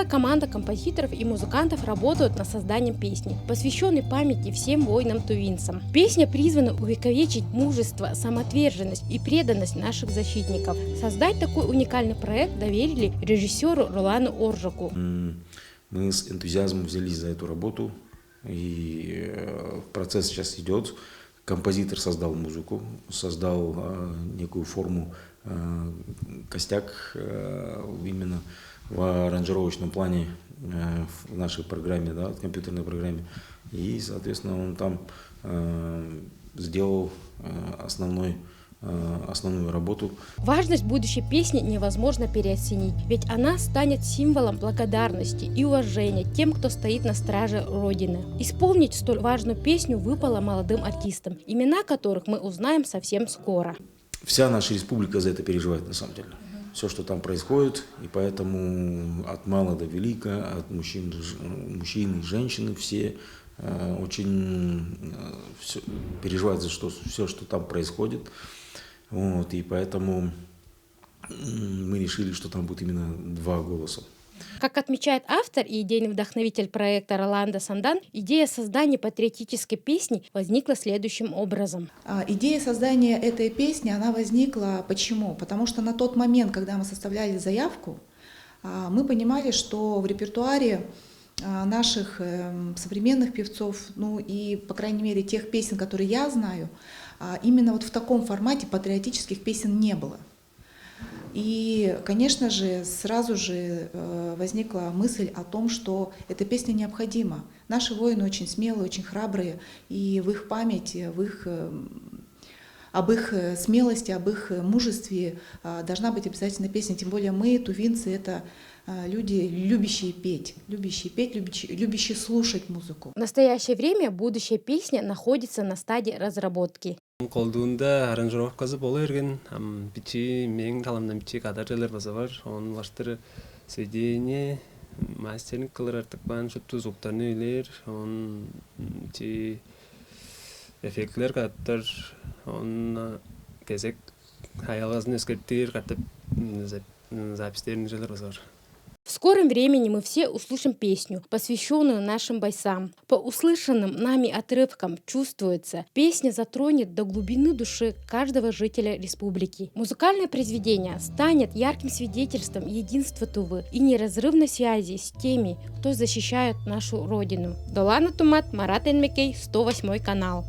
команда композиторов и музыкантов работают над созданием песни, посвященной памяти всем воинам-тувинцам. Песня призвана увековечить мужество, самоотверженность и преданность наших защитников. Создать такой уникальный проект доверили режиссеру Ролану Оржаку. Мы с энтузиазмом взялись за эту работу, и процесс сейчас идет. Композитор создал музыку, создал некую форму, костяк именно в аранжировочном плане в нашей программе, да, в компьютерной программе. И, соответственно, он там сделал основную работу. Важность будущей песни невозможно переоценить, ведь она станет символом благодарности и уважения тем, кто стоит на страже Родины. Исполнить столь важную песню выпало молодым артистам, имена которых мы узнаем совсем скоро. Вся наша республика за это переживает, на самом деле. Все, что там происходит, и поэтому от мала до велика, от мужчин и женщины все очень переживают за все, что там происходит. Вот, и поэтому мы решили, что там будет именно два голоса. Как отмечает автор и идейный вдохновитель проекта Роландо Сандан, идея создания патриотической песни возникла следующим образом. Идея создания этой песни, она возникла почему? Потому что на тот момент, когда мы составляли заявку, мы понимали, что в репертуаре наших современных певцов, ну и, по крайней мере, тех песен, которые я знаю, именно вот в таком формате патриотических песен не было. И, конечно же, сразу же возникла мысль о том, что эта песня необходима. Наши воины очень смелые, очень храбрые, и в их памяти, об их смелости, об их мужестве должна быть обязательно песня. Тем более мы, тувинцы, это люди, любящие петь, любящие слушать музыку. В настоящее время будущая песня находится на стадии разработки. Колдуында аранжировкасы болу эрген, бичи мен каламдан бичи кадаржалар баса бар, onun баштыры сведение, мастеринг кылыр артык бан, шутту звуктарны үйлер, onun бичи эффектлер каттар, onun кезек хаялгасын эскерттер каттап запистерин жалар баса бар. В скором времени мы все услышим песню, посвященную нашим бойцам. По услышанным нами отрывкам чувствуется, песня затронет до глубины души каждого жителя республики. Музыкальное произведение станет ярким свидетельством единства Тувы и неразрывной связи с теми, кто защищает нашу Родину. Долана Тумат, Марат Энмекей, 108 канал.